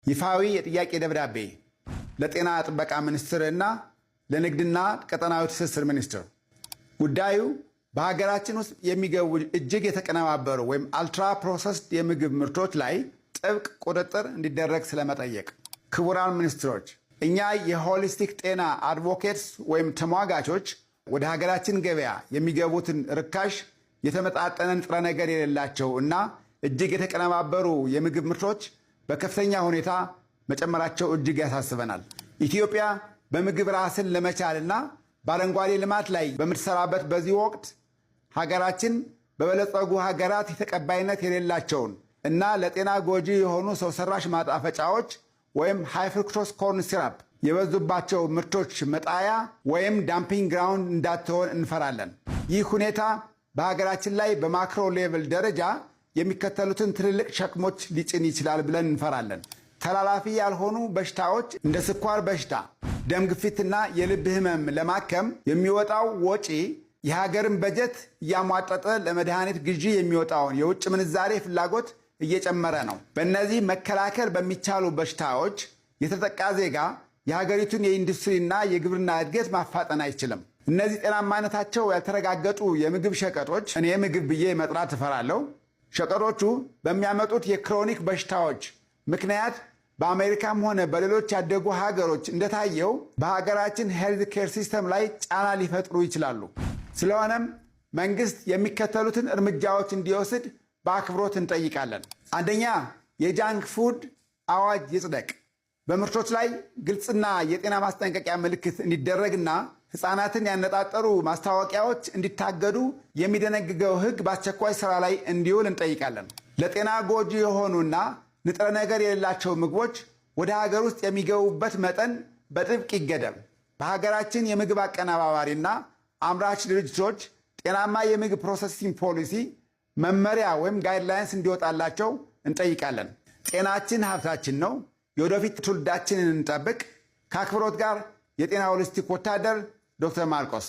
ይፋዊ የጥያቄ ደብዳቤ ለጤና ጥበቃ ሚኒስቴርና ለንግድና ቀጠናዊ ትስስር ሚኒስቴር። ጉዳዩ በሀገራችን ውስጥ የሚገቡ እጅግ የተቀነባበሩ ወይም አልትራ ፕሮሰስድ የምግብ ምርቶች ላይ ጥብቅ ቁጥጥር እንዲደረግ ስለመጠየቅ። ክቡራን ሚኒስትሮች፣ እኛ የሆሊስቲክ ጤና አድቮኬትስ ወይም ተሟጋቾች ወደ ሀገራችን ገበያ የሚገቡትን ርካሽ የተመጣጠነ ንጥረ ነገር የሌላቸው እና እጅግ የተቀነባበሩ የምግብ ምርቶች በከፍተኛ ሁኔታ መጨመራቸው እጅግ ያሳስበናል። ኢትዮጵያ በምግብ ራስን ለመቻልና በአረንጓዴ ልማት ላይ በምትሰራበት በዚህ ወቅት ሀገራችን በበለጸጉ ሀገራት የተቀባይነት የሌላቸውን እና ለጤና ጎጂ የሆኑ ሰው ሰራሽ ማጣፈጫዎች ወይም ሃይ ፍሩክቶስ ኮርን ሲራፕ የበዙባቸው ምርቶች መጣያ ወይም ዳምፒንግ ግራውንድ እንዳትሆን እንፈራለን። ይህ ሁኔታ በሀገራችን ላይ በማክሮ ሌቭል ደረጃ የሚከተሉትን ትልልቅ ሸክሞች ሊጭን ይችላል ብለን እንፈራለን። ተላላፊ ያልሆኑ በሽታዎች እንደ ስኳር በሽታ፣ ደም ግፊትና የልብ ህመም ለማከም የሚወጣው ወጪ የሀገርን በጀት እያሟጠጠ ለመድኃኒት ግዢ የሚወጣውን የውጭ ምንዛሬ ፍላጎት እየጨመረ ነው። በእነዚህ መከላከል በሚቻሉ በሽታዎች የተጠቃ ዜጋ የሀገሪቱን የኢንዱስትሪና የግብርና እድገት ማፋጠን አይችልም። እነዚህ ጤናማነታቸው ያልተረጋገጡ የምግብ ሸቀጦች እኔ ምግብ ብዬ መጥራት እፈራለሁ። ሸቀጦቹ በሚያመጡት የክሮኒክ በሽታዎች ምክንያት በአሜሪካም ሆነ በሌሎች ያደጉ ሀገሮች እንደታየው በሀገራችን ሄልዝ ኬር ሲስተም ላይ ጫና ሊፈጥሩ ይችላሉ። ስለሆነም መንግስት የሚከተሉትን እርምጃዎች እንዲወስድ በአክብሮት እንጠይቃለን። አንደኛ፣ የጃንክ ፉድ አዋጅ ይጽደቅ። በምርቶች ላይ ግልጽና የጤና ማስጠንቀቂያ ምልክት እንዲደረግና ሕፃናትን ያነጣጠሩ ማስታወቂያዎች እንዲታገዱ የሚደነግገው ሕግ በአስቸኳይ ሥራ ላይ እንዲውል እንጠይቃለን። ለጤና ጎጂ የሆኑና ንጥረ ነገር የሌላቸው ምግቦች ወደ ሀገር ውስጥ የሚገቡበት መጠን በጥብቅ ይገደብ። በሀገራችን የምግብ አቀነባባሪና አምራች ድርጅቶች ጤናማ የምግብ ፕሮሰሲንግ ፖሊሲ መመሪያ ወይም ጋይድላይንስ እንዲወጣላቸው እንጠይቃለን። ጤናችን ሀብታችን ነው። የወደፊት ትውልዳችንን እንጠብቅ። ከአክብሮት ጋር የጤና ሆሊስቲክ ወታደር ዶክተር ማርቆስ